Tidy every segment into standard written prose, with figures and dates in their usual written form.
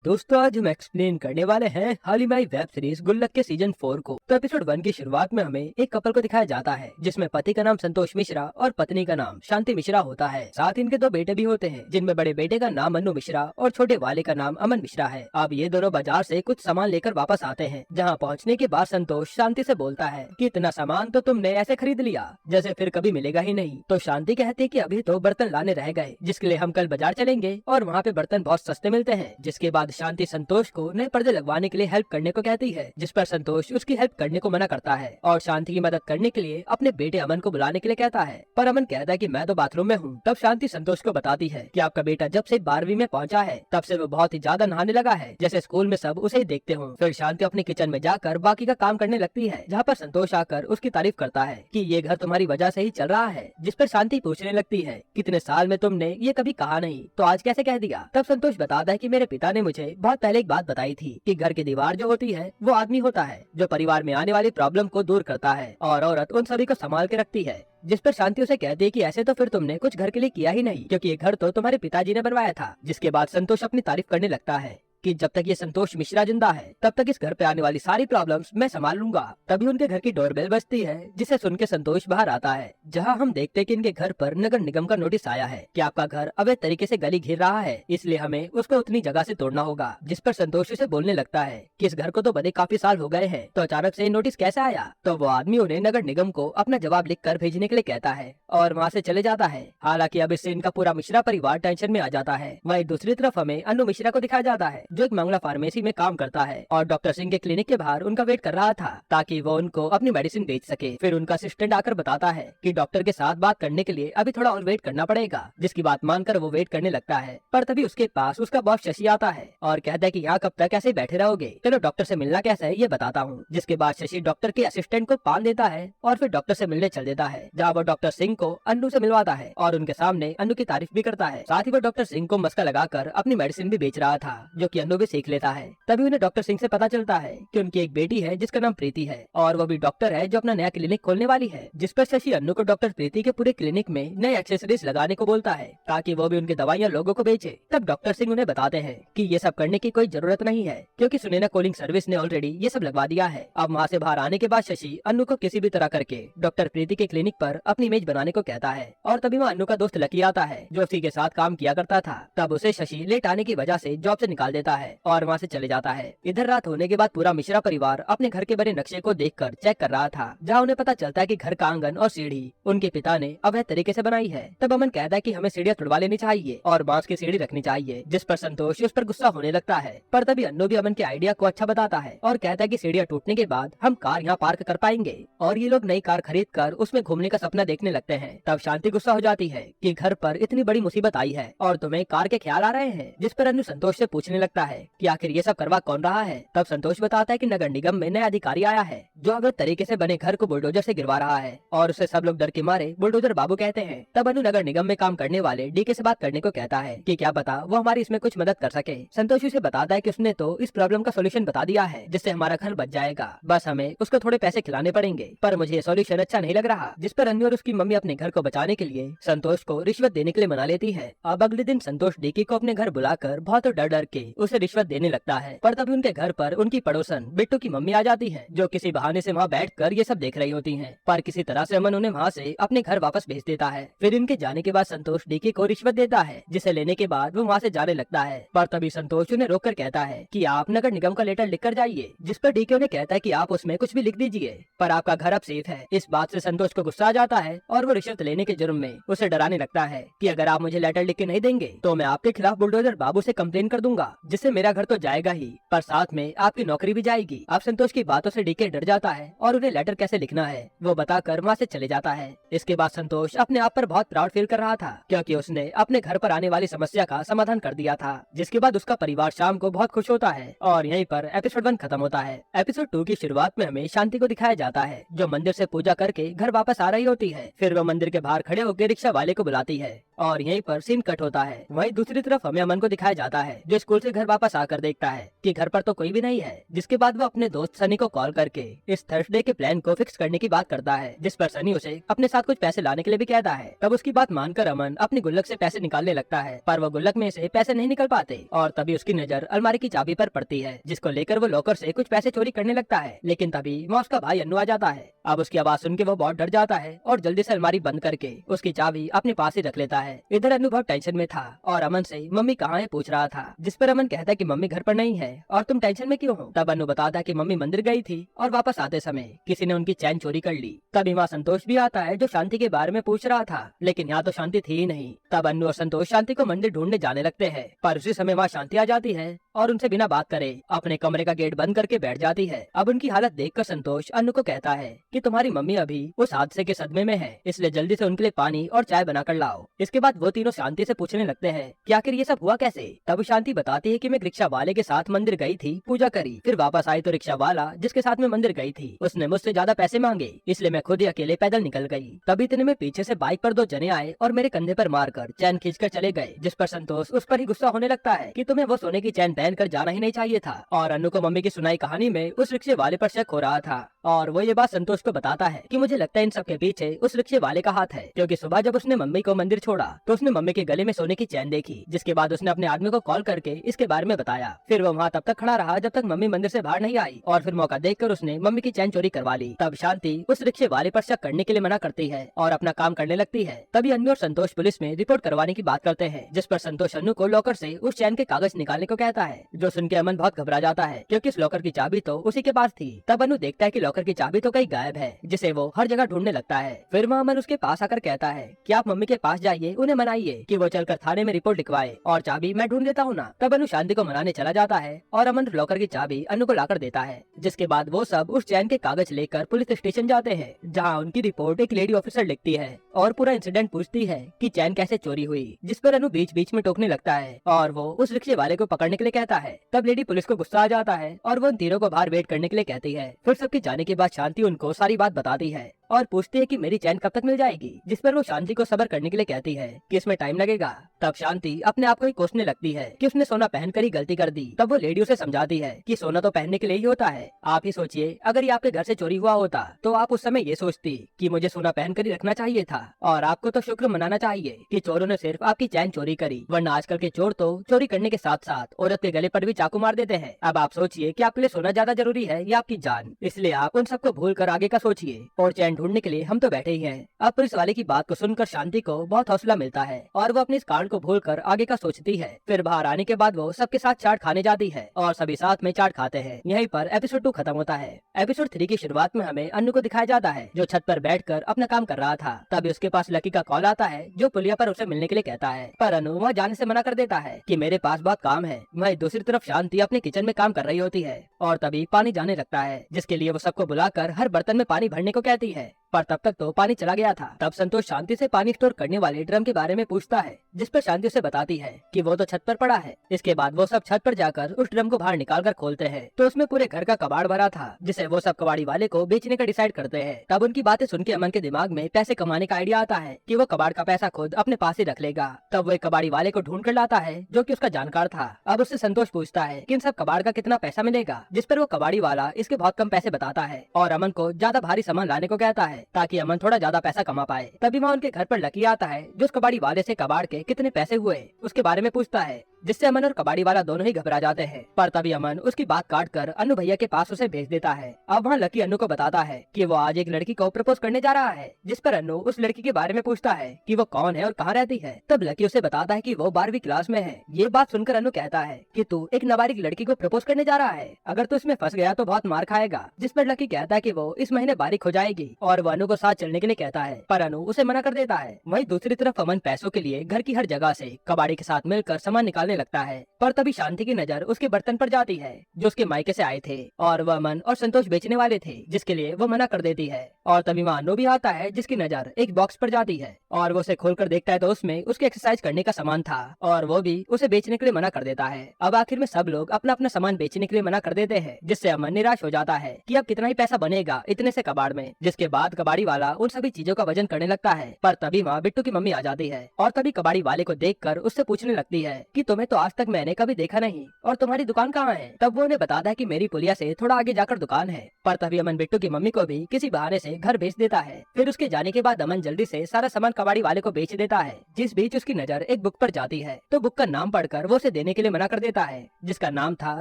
दोस्तों आज हम एक्सप्लेन करने वाले हैं हाल ही में वेब सीरीज गुल्लक के सीजन 4 को। तो एपिसोड 1 की शुरुआत में हमें एक कपल को दिखाया जाता है जिसमें पति का नाम संतोष मिश्रा और पत्नी का नाम शांति मिश्रा होता है। साथ ही इनके 2 बेटे भी होते हैं जिनमें बड़े बेटे का नाम अनु मिश्रा और छोटे वाले का नाम अमन मिश्रा है। अब ये दोनों बाजार से कुछ सामान लेकर वापस आते हैं, जहाँ पहुँचने के बाद संतोष शांति से बोलता है कि इतना सामान तो तुमने ऐसे खरीद लिया जैसे फिर कभी मिलेगा ही नहीं। तो शांति कहती है कि अभी तो बर्तन लाने रह गए जिसके लिए हम कल बाजार चलेंगे और वहाँ पे बर्तन बहुत सस्ते मिलते हैं। जिसके बाद शांति संतोष को नए पर्दे लगवाने के लिए हेल्प करने को कहती है, जिस पर संतोष उसकी हेल्प करने को मना करता है और शांति की मदद करने के लिए अपने बेटे अमन को बुलाने के लिए कहता है। पर अमन कहता है कि मैं तो बाथरूम में हूँ। तब शांति संतोष को बताती है कि आपका बेटा जब से 12वीं में पहुंचा है तब से वो बहुत ही ज्यादा नहाने लगा है, जैसे स्कूल में सब उसे ही देखते हो। फिर शांति अपने किचन में जाकर बाकी का काम करने लगती है, जहाँ पर संतोष आकर उसकी तारीफ करता है कि ये घर तुम्हारी वजह से ही चल रहा है। जिस पर शांति पूछने लगती है कितने साल में तुमने ये कभी कहा नहीं तो आज कैसे कह दिया। तब संतोष बताता है कि मेरे पिता ने मुझे बहुत पहले एक बात बताई थी कि घर की दीवार जो होती है वो आदमी होता है जो परिवार में आने वाली प्रॉब्लम को दूर करता है और औरत उन सभी को संभाल के रखती है। जिस पर शांति उसे कहती है कि ऐसे तो फिर तुमने कुछ घर के लिए किया ही नहीं, क्योंकि ये घर तो तुम्हारे पिताजी ने बनवाया था। जिसके बाद संतोष अपनी तारीफ करने लगता है कि जब तक ये संतोष मिश्रा जिंदा है तब तक इस घर पे आने वाली सारी प्रॉब्लम्स मैं संभाल लूंगा। तभी उनके घर की डोरबेल बजती है, जिसे सुन के संतोष बाहर आता है, जहां हम देखते हैं कि इनके घर पर नगर निगम का नोटिस आया है कि आपका घर अवैध तरीके से गली घेर रहा है, इसलिए हमें उसको उतनी जगह से तोड़ना होगा। जिस पर संतोष उसे बोलने लगता है कि इस घर को तो बने काफी साल हो गए हैं, तो अचानक से नोटिस कैसे आया। तो वो आदमी उन्हें नगर निगम को अपना जवाब लिख कर भेजने के लिए कहता है और वहाँ से चले जाता है। हालांकि अब इससे इनका पूरा मिश्रा परिवार टेंशन में आ जाता है। वहीं दूसरी तरफ हमें अनु मिश्रा को दिखाया जाता है जो एक मंगला फार्मेसी में काम करता है और डॉक्टर सिंह के क्लिनिक के बाहर उनका वेट कर रहा था ताकि वो उनको अपनी मेडिसिन बेच सके। फिर उनका असिस्टेंट आकर बताता है कि डॉक्टर के साथ बात करने के लिए अभी थोड़ा और वेट करना पड़ेगा, जिसकी बात मानकर वो वेट करने लगता है। पर तभी उसके पास उसका बॉस शशि आता है और कहता है कि यहाँ कब तक ऐसे बैठे रहोगे, चलो डॉक्टर से मिलना कैसा है ये बताता हूँ। जिसके बाद शशि डॉक्टर के असिस्टेंट को पान देता है और फिर डॉक्टर से मिलने चल देता है, जहाँ वो डॉक्टर सिंह को अन्नू से मिलवाता है और उनके सामने अन्नू की तारीफ भी करता है। साथ ही वो डॉक्टर सिंह को मस्का लगाकर अपनी मेडिसिन भी बेच रहा था, जो कि अन्नू भी सीख लेता है। तभी उन्हें डॉक्टर सिंह से पता चलता है कि उनकी एक बेटी है जिसका नाम प्रीति है और वो भी डॉक्टर है जो अपना नया क्लिनिक खोलने वाली है। जिस पर शशि अन्नू को डॉक्टर प्रीति के पूरे क्लिनिक में नए एक्सेसरीज लगाने को बोलता है ताकि वो भी उनकी दवाइयाँ लोगों को बेचे। तब डॉक्टर सिंह उन्हें बताते हैं कि ये सब करने की कोई जरूरत नहीं है, क्योंकि सुनैना कूलिंग सर्विस ने ऑलरेडी ये सब लगवा दिया है। अब वहाँ से बाहर आने के बाद शशि अन्नू को किसी भी तरह करके डॉक्टर प्रीति के क्लिनिक पर अपनी इमेज बनाने को कहता है और तभी वहाँ अन्नू का दोस्त लकी आता है जो उसी के साथ काम किया करता था। तब उसे शशि लेट आने की वजह से जॉब से निकाल देता है और वहाँ से चले जाता है। इधर रात होने के बाद पूरा मिश्रा परिवार अपने घर के बने नक्शे को देखकर चेक कर रहा था, जहाँ उन्हें पता चलता है कि घर का आंगन और सीढ़ी उनके पिता ने अवैध तरीके से बनाई है। तब अमन कहता है कि हमें सीढ़ियाँ तुड़वा लेनी चाहिए और बांस की सीढ़ी रखनी चाहिए, जिस पर संतोष उस पर गुस्सा होने लगता है। पर तभी अन्नू भी अमन के आइडिया को अच्छा बताता है और कहता है कि सीढ़ियाँ टूटने के बाद हम कार यहाँ पार्क कर पाएंगे और ये लोग नई कार खरीद कर उसमें घूमने का सपना देखने लगते हैं। तब शांति गुस्सा हो जाती है कि घर पर इतनी बड़ी मुसीबत आई है और तुम्हें कार के ख्याल आ रहे हैं। जिस पर अन्नू संतोष से पूछने लगता है कि आखिर ये सब करवा कौन रहा है। तब संतोष बताता है कि नगर निगम में नया अधिकारी आया है जो अवैध तरीके से बने घर को बुलडोजर से गिरवा रहा है और उसे सब लोग डर के मारे बुलडोजर बाबू कहते हैं। तब अनु नगर निगम में काम करने वाले डीके से बात करने को कहता है कि क्या पता वो हमारी इसमें कुछ मदद कर सके। संतोष उसे बताता है कि उसने तो इस प्रॉब्लम का सोल्यूशन बता दिया है जिससे हमारा घर बच जाएगा, बस हमें उसको थोड़े पैसे खिलाने पड़ेंगे। पर मुझे ये सोल्यूशन अच्छा नहीं लग रहा। जिस पर अनु और उसकी मम्मी अपने घर को बचाने के लिए संतोष को रिश्वत देने के लिए मना लेती है। अब अगले दिन संतोष डीके को अपने घर बुलाकर बहुत डर डर के उसे रिश्वत देने लगता है। पर तभी उनके घर पर उनकी पड़ोसन बिट्टू की मम्मी आ जाती है जो किसी बहाने से वहाँ बैठकर ये सब देख रही होती हैं। पर किसी तरह से अमन उन्हें वहाँ से अपने घर वापस भेज देता है। फिर इनके जाने के बाद संतोष डीके को रिश्वत देता है, जिसे लेने के बाद वो वहाँ से जाने लगता है। पर तभी संतोष उन्हें रोककर कहता है कि आप नगर निगम का लेटर लिख कर जाइए। जिस पर डीके उन्हें कहता है कि आप उसमें कुछ भी लिख दीजिए पर आपका घर अब सेफ है। इस बात से संतोष को गुस्सा आ जाता है और वो रिश्वत लेने के जुर्म में उसे डराने लगता है कि अगर आप मुझे लेटर लिख के नहीं देंगे तो मैं आपके खिलाफ बुलडोजर बाबू से कंप्लेन कर दूंगा, जिससे मेरा घर तो जाएगा ही पर साथ में आपकी नौकरी भी जाएगी। अब संतोष की बातों से डीके डर जाता है और उन्हें लेटर कैसे लिखना है वो बताकर वहाँ से चले जाता है। इसके बाद संतोष अपने आप पर बहुत प्राउड फील कर रहा था क्योंकि उसने अपने घर पर आने वाली समस्या का समाधान कर दिया था। जिसके बाद उसका परिवार शाम को बहुत खुश होता है और यहीं पर एपिसोड 1 खत्म होता है। एपिसोड 2 की शुरुआत में हमें शांति को दिखाया जाता है जो मंदिर से पूजा करके घर वापस आ रही होती है। फिर वो मंदिर के बाहर खड़े होकर रिक्शा वाले को बुलाती है और यहीं पर सीन कट होता है। वहीं दूसरी तरफ हमें अमन को दिखाया जाता है जो स्कूल से घर घर वापस आकर देखता है कि घर पर तो कोई भी नहीं है, जिसके बाद वो अपने दोस्त सनी को कॉल करके इस थर्सडे के प्लान को फिक्स करने की बात करता है, जिस पर सनी उसे अपने साथ कुछ पैसे लाने के लिए भी कहता है। तब उसकी बात मानकर अमन अपनी गुल्लक से पैसे निकालने लगता है, पर वो गुल्लक में से पैसे नहीं निकल पाते और तभी उसकी नजर अलमारी की चाबी पर पड़ती है, जिसको लेकर वो लॉकर से कुछ पैसे चोरी करने लगता है। लेकिन तभी वहाँ उसका भाई अन्नू आ जाता है। अब उसकी आवाज सुन के वो बहुत डर जाता है और जल्दी से अलमारी बंद करके उसकी चाबी अपने पास ही रख लेता है। इधर अन्नू बहुत टेंशन में था और अमन से मम्मी कहाँ है पूछ रहा था, जिस पर अमन कहता है कि मम्मी घर पर नहीं है और तुम टेंशन में क्यों हो। तब अन्नू बताता है कि मम्मी मंदिर गई थी और वापस आते समय किसी ने उनकी चैन चोरी कर ली। तभी वहाँ संतोष भी आता है जो शांति के बारे में पूछ रहा था, लेकिन यहाँ तो शांति थी ही नहीं। तब अन्नू और संतोष शांति को मंदिर ढूंढने जाने लगते हैं, पर उसी समय वहाँ शांति आ जाती है और उनसे बिना बात करे अपने कमरे का गेट बंद करके बैठ जाती है। अब उनकी हालत देखकर संतोष अन्नू को कहता है कि तुम्हारी मम्मी अभी उस हादसे के सदमे में है, इसलिए जल्दी से उनके लिए पानी और चाय बनाकर लाओ। इसके बाद वो तीनों शांति से पूछने लगते हैं कि आखिर ये सब हुआ कैसे। तब शांति बताती है कि मैं रिक्शा वाले के साथ मंदिर गई थी, पूजा करी, फिर वापस आई तो रिक्शा वाला जिसके साथ मैं मंदिर गई थी उसने मुझसे ज्यादा पैसे मांगे, इसलिए मैं खुद ही अकेले पैदल निकल गई। तभी इतने में पीछे से बाइक पर दो जने आए और मेरे कंधे पर मारकर चैन खींचकर चले गए, जिस पर संतोष उस पर ही गुस्सा होने लगता है कि तुम्हें वो सोने की चैन पहनकर जाना ही नहीं चाहिए था। और अन्नू को मम्मी की सुनाई कहानी में उस रिक्शे वाले पर शक हो रहा था और वो ये बात संतोष को बताता है कि मुझे लगता है इन सब के पीछे उस रिक्शे वाले का हाथ है, क्योंकि सुबह जब उसने मम्मी को मंदिर छोड़ा तो उसने मम्मी के गले में सोने की चैन देखी, जिसके बाद उसने अपने आदमी को कॉल करके इसके बारे में बताया। फिर वो वहाँ तब तक खड़ा रहा जब तक मम्मी मंदिर से बाहर नहीं आई और फिर मौका देखकर उसने मम्मी की चैन चोरी करवा ली। तब शांति उस रिक्शे वाले पर शक करने के लिए मना करती है और अपना काम करने लगती है। तभी अन्नू और संतोष पुलिस में रिपोर्ट करवाने की बात करते हैं, जिस पर संतोष अन्नू को लॉकर से उस चैन के कागज निकालने को कहता है, जो सुन के अमन बहुत घबरा जाता है क्योंकि उस लॉकर की चाबी तो उसी के पास थी। तब अन्नू देखता है कि लॉकर की चाबी तो कहीं गायब है, जिसे वो हर जगह ढूंढने लगता है। फिर वह अमन उसके पास आकर कहता है कि आप मम्मी के पास जाइए, उन्हें मनाइए कि वो चलकर थाने में रिपोर्ट लिखवाए और चाबी मैं ढूंढ देता हूँ ना। तब अन्नू शांति को मनाने चला जाता है और अमन लॉकर की चाबी अन्नू को लाकर देता है, जिसके बाद वो सब उस चैन के कागज लेकर पुलिस स्टेशन जाते हैं, जहाँ उनकी रिपोर्ट एक लेडी ऑफिसर लिखती है और पूरा इंसिडेंट पूछती है कि चैन कैसे चोरी हुई, जिस पर अन्नू बीच बीच में टोकने लगता है और वो उस रिक्शे वाले को पकड़ने के लिए कहता है। तब लेडी पुलिस को गुस्सा आ जाता है और वो उन तीनों को बाहर वेट करने के लिए कहती है। फिर सबके जाने के बाद शांति उनको सारी बात बताती है और पूछती है कि मेरी चैन कब तक मिल जाएगी, जिस पर वो शांति को सब्र करने के लिए कहती है कि इसमें टाइम लगेगा। तब शांति अपने आप को ही कोसने लगती है कि उसने सोना पहनकर ही गलती कर दी। तब वो लेडी उसे समझाती है कि सोना तो पहनने के लिए ही होता है, आप ही सोचिए अगर ये आपके घर से चोरी हुआ होता तो आप उस समय ये सोचती कि मुझे सोना पहनकर ही रखना चाहिए था, और आपको तो शुक्र मनाना चाहिए कि चोरों ने सिर्फ आपकी चैन चोरी करी, वरना आजकल के चोर तो चोरी करने के साथ साथ औरत के गले पर भी चाकू मार देते हैं। अब आप सोचिए कि आपके लिए सोना ज्यादा जरूरी है या आपकी जान, इसलिए आप उन सबको भूल कर आगे का सोचिए और चैन ढूंढने के लिए हम तो बैठे ही हैं। अब पुलिस वाले की बात को सुनकर शांति को बहुत हौसला मिलता है और वो अपने इस कांड को भूलकर आगे का सोचती है। फिर बाहर आने के बाद वो सबके साथ चाट खाने जाती है और सभी साथ में चाट खाते हैं। यहीं पर एपिसोड 2 खत्म होता है। एपिसोड 3 की शुरुआत में हमें अन्नू को दिखाया जाता है जो छत पर बैठकर अपना काम कर रहा था। तभी उसके पास लकी का कॉल आता है जो पुलिया पर उसे मिलने के लिए कहता है, पर अन्नू वहाँ जाने से मना कर देता है कि मेरे पास बहुत काम है। वहीं दूसरी तरफ शांति अपने किचन में काम कर रही होती है और तभी पानी जाने लगता है, जिसके लिए वो सबको बुलाकर हर बर्तन में पानी भरने को कहती है, पर तब तक तो पानी चला गया था। तब संतोष शांति से पानी स्टोर करने वाले ड्रम के बारे में पूछता है, जिस पर शांति उसे बताती है कि वो तो छत पर पड़ा है। इसके बाद वो सब छत पर जाकर उस ड्रम को बाहर निकाल कर खोलते हैं तो उसमें पूरे घर का कबाड़ भरा था, जिसे वो सब कबाड़ी वाले को बेचने का डिसाइड करते हैं। तब उनकी बातें सुन के अमन के दिमाग में पैसे कमाने का आइडिया आता है कि वो कबाड़ का पैसा खुद अपने पास ही रख लेगा। तब वो एक कबाड़ी वाले को ढूंढ कर लाता है जो कि उसका जानकार था। अब उससे संतोष पूछता है कि इन सब कबाड़ का कितना पैसा मिलेगा, जिस पर वो कबाड़ी वाला इसके बहुत कम पैसे बताता है और अमन को ज्यादा भारी सामान लाने को कहता है ताकि अमन थोड़ा ज्यादा पैसा कमा पाए। तभी वहाँ उनके घर पर लकी आता है जो उस कबाड़ी वाले से कबाड़ के कितने पैसे हुए उसके बारे में पूछता है, जिससे अमन और कबाड़ी वाला दोनों ही घबरा जाते हैं। पर तभी अमन उसकी बात काट कर अनु भैया के पास उसे भेज देता है। अब वहाँ लकी अनु को बताता है कि वो आज एक लड़की को प्रपोज करने जा रहा है, जिस पर अनु उस लड़की के बारे में पूछता है कि वो कौन है और कहाँ रहती है। तब लकी उसे बताता है कि वो 12वीं क्लास में है। ये बात सुनकर अनु कहता है कि तू एक नाबालिग लड़की को प्रपोज करने जा रहा है, अगर तू इसमें फंस गया तो बहुत मार खाएगा। जिस पर लकी कहता है कि वो इस महीने बारिक हो जाएगी और वो अनु को साथ चलने के लिए कहता है, पर अनु उसे मना कर देता है। वहीं दूसरी तरफ अमन पैसों के लिए घर की हर जगह से कबाड़ी के साथ मिलकर सामान निकालने लगता है। पर तभी शांति की नजर उसके बर्तन पर जाती है जो उसके मायके से आए थे और वह अमन और संतोष बेचने वाले थे, जिसके लिए वो मना कर देती है। और तभी वहाँ अनु भी आता है जिसकी नजर एक बॉक्स पर जाती है और वो उसे खोलकर देखता है तो उसमें उसके एक्सरसाइज करने का सामान था और वो भी उसे बेचने के लिए मना कर देता है। अब आखिर में सब लोग अपना अपना सामान बेचने के लिए मना कर देते हैं, जिससे अमन निराश हो जाता है कि अब कितना ही पैसा बनेगा इतने से कबाड़ में। जिसके बाद कबाड़ी वाला उन सभी चीजों का वजन करने लगता है। पर तभी वहाँ बिट्टू की मम्मी आ जाती है और तभी कबाड़ी वाले को देखकर उससे पूछने लगती है कि तुम्हें तुम्हें तो आज तक मैंने कभी देखा नहीं, और तुम्हारी दुकान कहाँ है? तब वो उन्हें बताता है कि मेरी पुलिया से थोड़ा आगे जाकर दुकान है। पर तभी अमन बिट्टू की मम्मी को भी किसी बहाने से घर भेज देता है। फिर उसके जाने के बाद अमन जल्दी से सारा सामान कबाड़ी वाले को बेच देता है। जिस बीच उसकी नजर एक बुक पर जाती है तो बुक का नाम पढ़कर वो उसे देने के लिए मना कर देता है, जिसका नाम था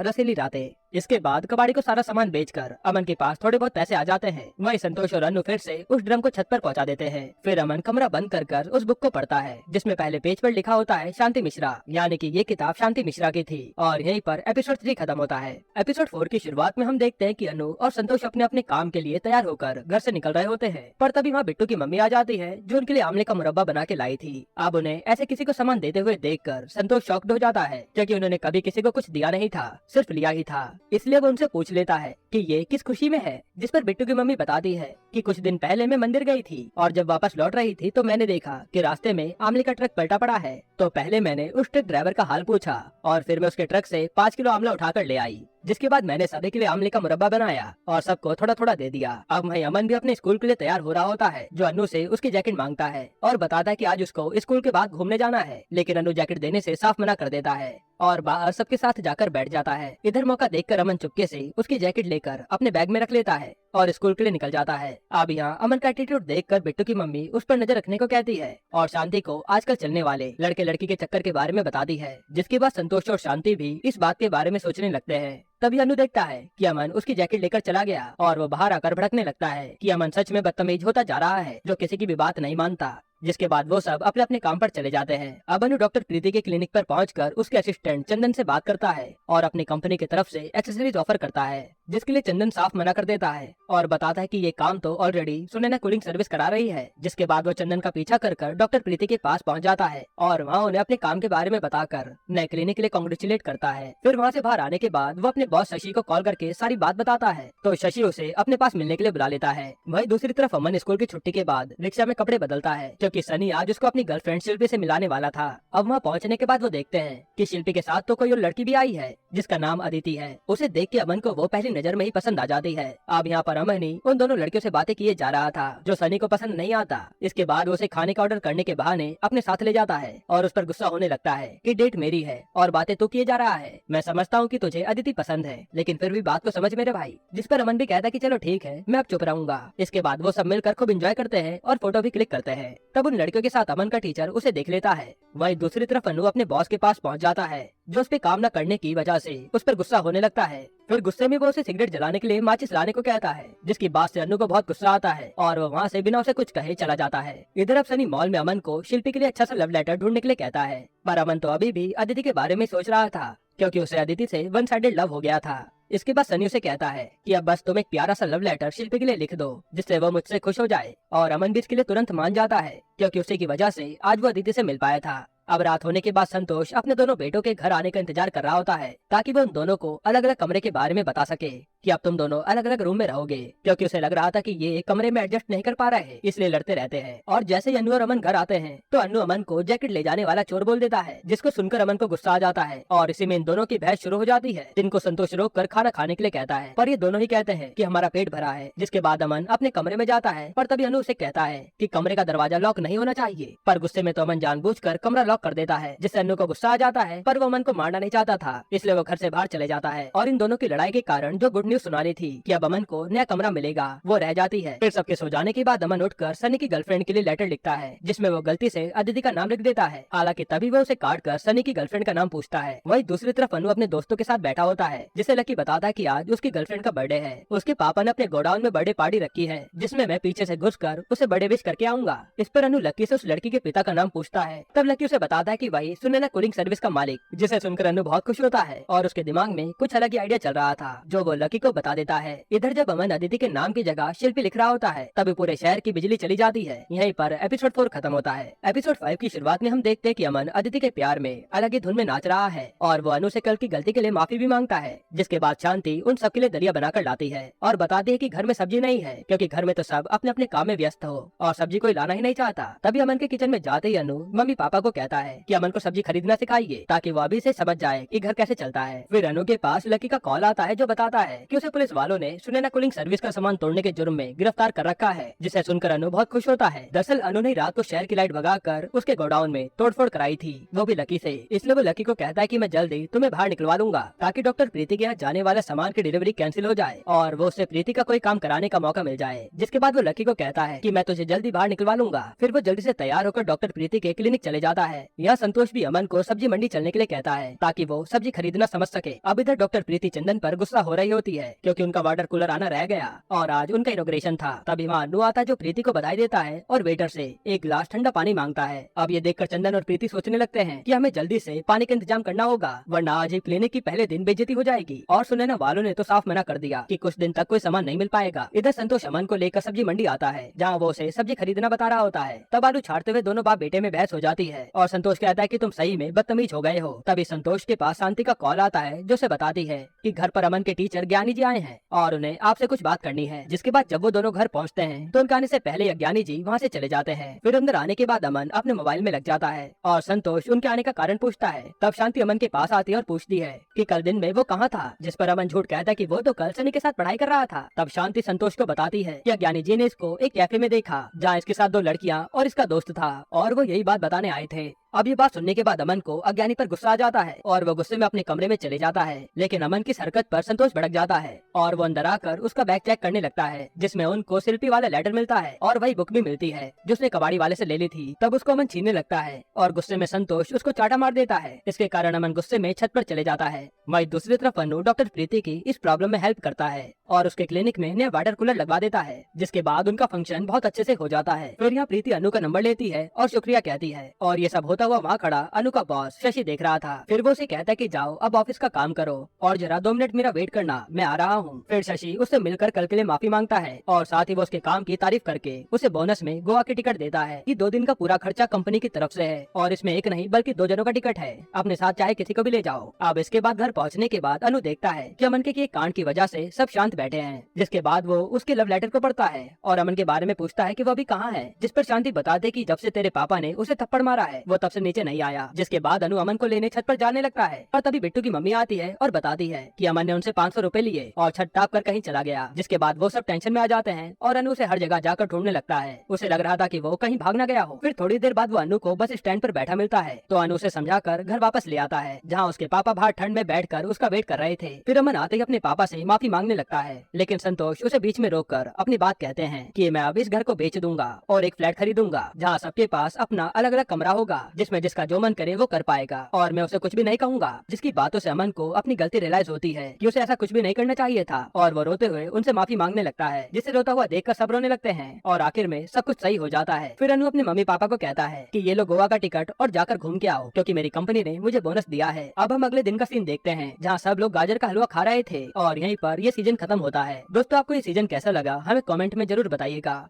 रसीली रातें। इसके बाद कबाड़ी को सारा सामान बेचकर अमन के पास थोड़े बहुत पैसे आ जाते हैं। वही संतोष और अनु फिर से उस ड्रम को छत पर पहुंचा देते हैं। फिर अमन कमरा बंद कर उस बुक को पढ़ता है, जिसमें पहले पेज पर लिखा होता है शांति मिश्रा, यानी कि ये किताब शांति मिश्रा की थी। और यहीं पर एपिसोड 3 खत्म होता है। एपिसोड 4 की शुरुआत में हम देखते हैं कि अनु और संतोष अपने अपने काम के लिए तैयार होकर घर से निकल रहे होते हैं। पर तभी वहाँ बिट्टू की मम्मी आ जाती है, जो उनके लिए आमले का मुरब्बा बना के लाई थी। अब उन्हें ऐसे किसी को सामान देते हुए देखकर संतोष शॉक्ड हो जाता है, क्योंकि उन्होंने कभी किसी को कुछ दिया नहीं था, सिर्फ लिया ही था। इसलिए वो उनसे पूछ लेता है कि ये किस खुशी में है। जिस पर बिट्टू की मम्मी बताती है कि कुछ दिन पहले मैं मंदिर गई थी और जब वापस लौट रही थी तो मैंने देखा कि रास्ते में आमले का ट्रक पलटा पड़ा है। तो पहले मैंने उस ट्रक ड्राइवर का हाल पूछा और फिर मैं उसके ट्रक से 5 किलो आमला उठाकर ले आई, जिसके बाद मैंने सभी के लिए आमले का मुरब्बा बनाया और सबको थोड़ा थोड़ा दे दिया। अब वहीं अमन भी अपने स्कूल के लिए तैयार हो रहा होता है, जो अनु से उसकी जैकेट मांगता है और बताता है कि आज उसको स्कूल के बाद घूमने जाना है। लेकिन अनु जैकेट देने से साफ मना कर देता है और बाहर सबके साथ जाकर बैठ जाता है। इधर मौका देखकर अमन चुपके से उसकी जैकेट लेकर अपने बैग में रख लेता है और स्कूल के लिए निकल जाता है। अब यहाँ अमन का एटीट्यूड देखकर बिट्टू की मम्मी उस पर नजर रखने को कहती है और शांति को आजकल चलने वाले लड़के लड़की के चक्कर के बारे में बताती है, जिसके बाद संतोष और शांति भी इस बात के बारे में सोचने लगते हैं। तभी अनु देखता है कि अमन उसकी जैकेट लेकर चला गया और वो बाहर आकर भड़कने लगता है कि अमन सच में बदतमीज होता जा रहा है, जो किसी की भी बात नहीं मानता। जिसके बाद वो सब अपने अपने काम पर चले जाते हैं। अब अनु डॉक्टर प्रीति के क्लिनिक पर पहुंचकर उसके असिस्टेंट चंदन से बात करता है और अपनी कंपनी की तरफ से एक्सेसरीज ऑफर करता है, जिसके लिए चंदन साफ मना कर देता है और बताता है कि ये काम तो ऑलरेडी सुनैना कूलिंग सर्विस करा रही है। जिसके बाद वो चंदन का पीछा कर डॉक्टर प्रीति के पास पहुंच जाता है और वहाँ उन्हें अपने काम के बारे में बताकर नए क्लिनिक के लिए कांग्रेचुलेट करता है। फिर वहाँ से बाहर आने के बाद वो अपने बॉस शशि को कॉल करके सारी बात बताता है, तो शशि उसे अपने पास मिलने के लिए बुला लेता है। वही दूसरी तरफ अमन स्कूल की छुट्टी के बाद रिक्शा में कपड़े बदलता है, क्योंकि सनी आज उसको अपनी गर्लफ्रेंड शिल्पी से मिलाने वाला था। अब वहाँ पहुँचने के बाद वो देखते हैं कि शिल्पी के साथ तो कोई और लड़की भी आई है, जिसका नाम अदिति है। उसे देख के अमन को वो पहली नजर में ही पसंद आ जाती है। अब यहाँ पर अमन ही उन दोनों लड़कियों से बातें किए जा रहा था, जो सनी को पसंद नहीं आता। इसके बाद वो उसे खाने का ऑर्डर करने के बहाने अपने साथ ले जाता है और उस पर गुस्सा होने लगता है कि डेट मेरी है और बातें तो किए जा रहा है। मैं समझता हूँ कि तुझे अदिति पसंद है, लेकिन फिर भी बात को समझ मेरे भाई। जिस पर अमन भी कहता है कि चलो ठीक है, मैं अब चुप रहूंगा। इसके बाद वो सब मिलकर खूब एंजॉय करते हैं और फोटो भी क्लिक करते हैं। तब उन लड़कियों के साथ अमन का टीचर उसे देख लेता है। वहीं दूसरी तरफ अनु अपने बॉस के पास पहुंच जाता है, जो उस पे काम न करने की वजह से उस पर गुस्सा होने लगता है। फिर गुस्से में वो उसे सिगरेट जलाने के लिए माचिस लाने को कहता है, जिसकी बात से अनु को बहुत गुस्सा आता है और वो वहाँ से बिना उसे कुछ कहे चला जाता है। इधर अब सनी मॉल में अमन को शिल्पी के लिए अच्छा सा लव लेटर ढूंढने के लिए कहता है, पर अमन तो अभी भी अदिति के बारे में सोच रहा था, क्योंकि उसे अदिति से वन साइडेड लव हो गया था। इसके बाद सनी उसे कहता है कि अब बस तुम एक प्यारा सा लव लेटर शिल्पी के लिए लिख दो, जिससे वो मुझसे खुश हो जाए। और अमन भी इसके लिए तुरंत मान जाता है, क्योंकि उसी की वजह से आज वो अदिति से मिल पाया था। अब रात होने के बाद संतोष अपने दोनों बेटों के घर आने का इंतजार कर रहा होता है, ताकि वो उन दोनों को अलग अलग कमरे के बारे में बता सके कि अब तुम दोनों अलग अलग रूम में रहोगे, क्योंकि उसे लग रहा था कि ये एक कमरे में एडजस्ट नहीं कर पा रहे हैं, इसलिए लड़ते रहते हैं। और जैसे ही अनु और अमन घर आते हैं तो अनु अमन को जैकेट ले जाने वाला चोर बोल देता है, जिसको सुनकर अमन को गुस्सा आ जाता है और इसी में इन दोनों की बहस शुरू हो जाती है, जिनको संतोष रोक कर खाना खाने के लिए कहता है। पर ये दोनों ही कहते हैं कि हमारा पेट भरा है। जिसके बाद अमन अपने कमरे में जाता है, पर तभी अनु उसे कहता है कि कमरे का दरवाजा लॉक नहीं होना चाहिए। पर गुस्से में तो अमन जानबूझकर कमरा लॉक कर देता है, जिससे अनु को गुस्सा आ जाता है। पर वो अमन को मारना नहीं चाहता था, इसलिए वो घर से बाहर चले जाता है। और इन दोनों की लड़ाई के कारण जो गुड न्यूज सुनानी थी कि अब अमन को नया कमरा मिलेगा, वो रह जाती है। फिर सबके सो जाने के बाद अमन उठकर सनी की गर्लफ्रेंड के लिए लेटर लिखता है, जिसमें वो गलती से अदिति का नाम लिख देता है। हालांकि तभी वो उसे काट कर सनी की गर्लफ्रेंड का नाम पूछता है। वही दूसरी तरफ अनु अपने दोस्तों के साथ बैठा होता है, जिसे लकी बताता है कि आज उसकी गर्लफ्रेंड का बर्थडे है। उसके पापा ने अपने गोडाउन में बर्थडे पार्टी रखी है, जिसमें मैं पीछे से घुसकर उसे बर्थडे विश करके आऊंगा। इस पर अनु लकी से उस लड़की के पिता का नाम पूछता है। तब लकी उसे बताता है कि वही सुनैना कूलिंग सर्विस का मालिक, जिसे सुनकर अनु बहुत खुश होता है और उसके दिमाग में कुछ अलग ही आइडिया चल रहा था, जो वो लकी को बता देता है। इधर जब अमन अदिति के नाम की जगह शिल्पी लिख रहा होता है, तभी पूरे शहर की बिजली चली जाती है। यहीं पर एपिसोड 4 खत्म होता है। एपिसोड 5 की शुरुआत में हम देखते हैं कि अमन अदिति के प्यार में अलग ही धुन में नाच रहा है और वो अनु से कल की गलती के लिए माफी भी मांगता है। जिसके बाद शांति उन सबके लिए दलिया बनाकर लाती है और बताती है कि घर में सब्जी नहीं है, क्योंकि घर में तो सब अपने अपने काम में व्यस्त हो और सब्जी कोई लाना ही नहीं चाहता। तभी अमन के किचन में जाते ही अनु मम्मी पापा को कहता है कि अमन को सब्जी खरीदना सिखाइए, ताकि वो अभी से समझ जाए कि घर कैसे चलता है। फिर अनु के पास लकी का कॉल आता है, जो बताता है कि उसे पुलिस वालों ने सुनैना कूलिंग सर्विस का सामान तोड़ने के जुर्म में गिरफ्तार कर रखा है, जिसे सुनकर अनु बहुत खुश होता है। दरअसल अनु ने रात को शहर की लाइट भगाकर उसके गोडाउन में तोड़फोड़ कराई थी, वो भी लकी से। इसलिए वो लकी को कहता है कि मैं जल्दी तुम्हें बाहर निकलवा दूंगा ताकि डॉक्टर प्रीति के यहाँ जाने वाला सामान की डिलीवरी कैंसिल हो जाए और वो उससे प्रीति का कोई काम कराने का मौका मिल जाए। जिसके बाद वो लकी को कहता है कि मैं तुझे जल्दी बाहर निकलवा लूंगा। फिर वो जल्दी से तैयार होकर डॉक्टर प्रीति के क्लिनिक चले जाता है। यहाँ संतोष भी अमन को सब्जी मंडी चलने के लिए कहता है ताकि वो सब्जी खरीदना समझ सके। अब इधर डॉक्टर प्रीति चंदन पर गुस्सा हो रही होती है क्योंकि उनका वाटर कूलर आना रह गया और आज उनका इनॉग्रेशन था। तभी वहाँ अनु आता है जो प्रीति को बधाई देता है और वेटर से एक गिलास ठंडा पानी मांगता है। अब ये देखकर चंदन और प्रीति सोचने लगते हैं कि हमें जल्दी से पानी का इंतजाम करना होगा वरना आज ही क्लिनिक की पहले दिन बेइज्जती हो जाएगी। और सुनैना वालों ने तो साफ मना कर दिया कि कुछ दिन तक कोई सामान नहीं मिल पाएगा। इधर संतोष अमन को लेकर सब्जी मंडी आता है जहाँ वो उसे सब्जी खरीदना बता रहा होता है। तब आलू छाड़ते हुए दोनों बाप बेटे में बहस हो जाती है और संतोष कहता है कि तुम सही में बदतमीज हो गए हो। तभी संतोष के पास शांति का कॉल आता है जो उसे बताती है कि घर पर अमन के टीचर ज्ञानी जी आए हैं और उन्हें आपसे कुछ बात करनी है। जिसके बाद जब वो दोनों घर पहुँचते हैं तो उनके आने से पहले ज्ञानी जी वहाँ से चले जाते हैं। फिर अंदर आने के बाद अमन अपने मोबाइल में लग जाता है और संतोष उनके आने का कारण पूछता है। तब शांति अमन के पास आती है और पूछती है कि कल दिन में वो कहाँ था, जिस पर अमन झूठ कहता है कि वो तो कल सनी के साथ पढ़ाई कर रहा था। तब शांति संतोष को बताती है कि ज्ञानी जी ने इसको एक कैफे में देखा जहाँ इसके साथ दो लड़कियाँ और इसका दोस्त था और वो यही बात बताने आए थे। अब ये बात सुनने के बाद अमन को अज्ञानी पर गुस्सा आ जाता है और वो गुस्से में अपने कमरे में चले जाता है। लेकिन अमन की हरकत पर संतोष भड़क जाता है और वो अंदर आकर उसका बैग चेक करने लगता है जिसमें उनको शिल्पी वाला लेटर मिलता है और वही बुक भी मिलती है जो उसने कबाड़ी वाले से ले ली थी। तब उसको अमन छीनने लगता है और गुस्से में संतोष उसको चाटा मार देता है। इसके कारण अमन गुस्से में छत पर चले जाता है। वही दूसरी तरफ अनु डॉक्टर प्रीति की इस प्रॉब्लम में हेल्प करता है और उसके क्लिनिक में नया वाटर कूलर लगवा देता है, जिसके बाद उनका फंक्शन बहुत अच्छे से हो जाता है। फिर यहाँ प्रीति अनु का नंबर लेती है और शुक्रिया कहती है और ये सब होता हुआ वहाँ खड़ा अनु का बॉस शशि देख रहा था। फिर वो उसे कहता है कि जाओ अब ऑफिस का काम करो और जरा 2 मिनट मेरा वेट करना, मैं आ रहा हूँ। फिर शशि उससे मिलकर कल के लिए माफी मांगता है और साथ ही वो उसके काम की तारीफ करके उसे बोनस में गोवा की टिकट देता है कि 2 दिन का पूरा खर्चा कंपनी की तरफ से है और इसमें एक नहीं बल्कि 2 जनों का टिकट है, अपने साथ चाहे किसी को भी ले जाओ। अब इसके बाद घर पहुँचने के बाद अनु देखता है कि अमन के किए कांड की वजह से सब शांत बैठे हैं। जिसके बाद वो उसके लव लेटर को पढ़ता है और अमन के बारे में पूछता है कि वो अभी कहाँ है, जिस पर शांति बताते कि जब से तेरे पापा ने उसे थप्पड़ मारा है वो तब से नीचे नहीं आया। जिसके बाद अनु अमन को लेने छत पर जाने लगता है और तभी बिट्टू की मम्मी आती है और बताती है कि अमन ने उनसे 500 रुपए लिए और छत टाप कर कहीं चला गया। जिसके बाद वो सब टेंशन में आ जाते हैं और अनु उसे हर जगह जाकर ढूंढने लगता है। उसे लग रहा था कि वो कहीं भाग न गया हो। फिर थोड़ी देर बाद वो अनु को बस स्टैंड पर बैठा मिलता है तो अनु उसे समझाकर घर वापस ले आता है जहाँ उसके पापा बाहर ठंड में बैठकर उसका वेट कर रहे थे। फिर अमन आते ही अपने पापा से माफी मांगने लगता है लेकिन संतोष उसे बीच में रोककर अपनी बात कहते हैं कि मैं अब इस घर को बेच दूंगा और एक फ्लैट खरीदूंगा जहाँ सबके पास अपना अलग अलग कमरा होगा जिसमें जिसका जो मन करे वो कर पाएगा और मैं उसे कुछ भी नहीं कहूंगा। जिसकी बातों से अमन को अपनी गलती रियलाइज होती है कि उसे ऐसा कुछ भी नहीं करना चाहिए था और वो रोते हुए उनसे माफी मांगने लगता है, जिसे रोता हुआ देखकर सब रोने लगते हैं और आखिर में सब कुछ सही हो जाता है। फिर अनु अपने मम्मी पापा को कहता है कि ये लो गोवा का टिकट और जाकर घूम के आओ क्योंकि मेरी कंपनी ने मुझे बोनस दिया है। अब हम अगले दिन का सीन देखते हैं जहाँ सब लोग गाजर का हलवा खा रहे थे और यहीं पर ये सीजन खत्म होता है। दोस्तों आपको ये सीजन कैसा लगा हमें कमेंट में जरूर बताइएगा।